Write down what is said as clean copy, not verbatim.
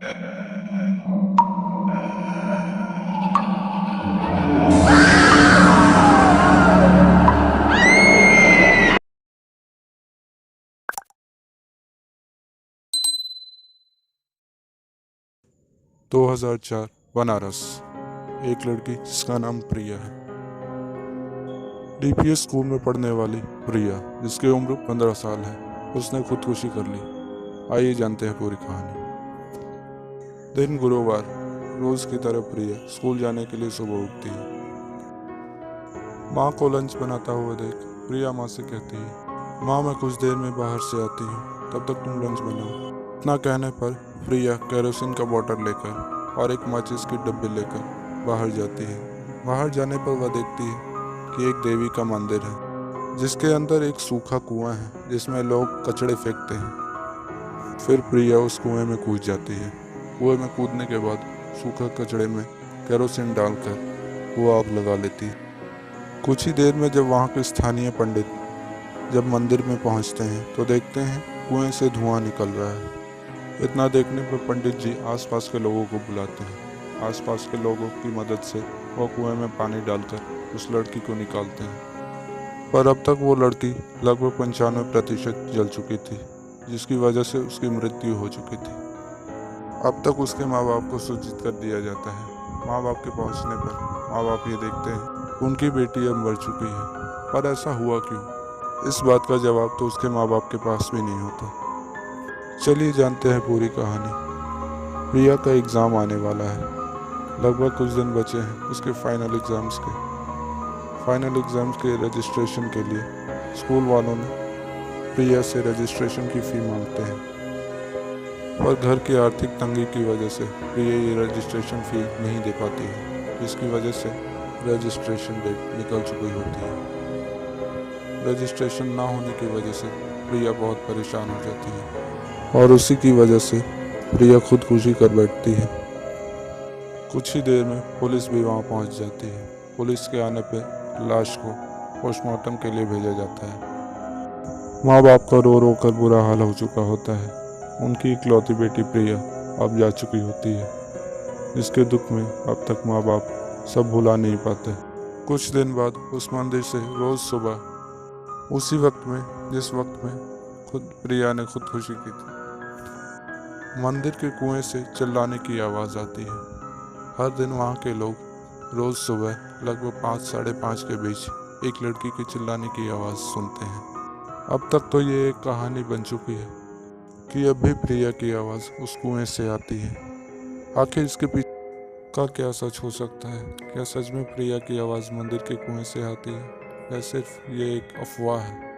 2004 बनारस। एक लड़की जिसका नाम प्रिया है। डीपीएस स्कूल में पढ़ने वाली प्रिया, जिसकी उम्र 15 साल है, उसने खुदकुशी कर ली। आइए जानते हैं पूरी कहानी। दिन गुरुवार। रोज की तरह प्रिया स्कूल जाने के लिए सुबह उठती है। माँ को लंच बनाता हुआ देख प्रिया माँ से कहती है, माँ मैं कुछ देर में बाहर से आती हूँ, तब तक तुम लंच बनाओ। इतना कहने पर प्रिया केरोसिन का बॉटल लेकर और एक माचिस की डब्बी लेकर बाहर जाती है। बाहर जाने पर वह देखती है कि एक देवी का मंदिर है, जिसके अंदर एक सूखा कुआं है जिसमें लोग कचड़े फेंकते हैं। फिर प्रिया उस कुएं में कूद जाती है। कुएं में कूदने के बाद सूखा कचड़े में केरोसिन डालकर वो आग लगा लेती है। कुछ ही देर में जब वहाँ के स्थानीय पंडित जब मंदिर में पहुँचते हैं तो देखते हैं कुएं से धुआं निकल रहा है। इतना देखने पर पंडित जी आसपास के लोगों को बुलाते हैं। आसपास के लोगों की मदद से वो कुएं में पानी डालकर उस लड़की को निकालते हैं। पर अब तक वो लड़की लगभग 95% जल चुकी थी, जिसकी वजह से उसकी मृत्यु हो चुकी थी। अब तक उसके माँ बाप को सूचित कर दिया जाता है। माँ बाप के पहुंचने पर माँ बाप ये देखते हैं उनकी बेटी अब मर चुकी है। पर ऐसा हुआ क्यों? इस बात का जवाब तो उसके माँ बाप के पास भी नहीं होता। चलिए जानते हैं पूरी कहानी। प्रिया का एग्ज़ाम आने वाला है। लगभग कुछ दिन बचे हैं उसके फाइनल एग्ज़ाम्स के रजिस्ट्रेशन के लिए स्कूल वालों ने प्रिया से रजिस्ट्रेशन की फ़ी मांगते हैं। पर घर की आर्थिक तंगी की वजह से प्रिया ये रजिस्ट्रेशन फ़ी नहीं दे पाती है, जिसकी वजह से रजिस्ट्रेशन डेट निकल चुकी होती है। रजिस्ट्रेशन ना होने की वजह से प्रिया बहुत परेशान हो जाती है और उसी की वजह से प्रिया खुदकुशी कर बैठती है। कुछ ही देर में पुलिस भी वहां पहुंच जाती है। पुलिस के आने पर लाश को पोस्टमार्टम के लिए भेजा जाता है। माँ बाप का रो रो कर बुरा हाल हो चुका होता है। उनकी इकलौती बेटी प्रिया अब जा चुकी होती है, जिसके दुख में अब तक माँ बाप सब भुला नहीं पाते। कुछ दिन बाद उस मंदिर से रोज सुबह उसी वक्त में जिस वक्त में खुद प्रिया ने खुदकुशी की थी, मंदिर के कुएं से चिल्लाने की आवाज़ आती है। हर दिन वहाँ के लोग रोज़ सुबह लगभग 5 साढ़े 5 के बीच एक लड़की के चिल्लाने की आवाज़ सुनते हैं। अब तक तो ये एक कहानी बन चुकी है कि अब भी प्रिया की आवाज़ उस कुएं से आती है। आखिर इसके पीछे का क्या सच हो सकता है? क्या सच में प्रिया की आवाज़ मंदिर के कुएं से आती है या सिर्फ ये एक अफवाह है?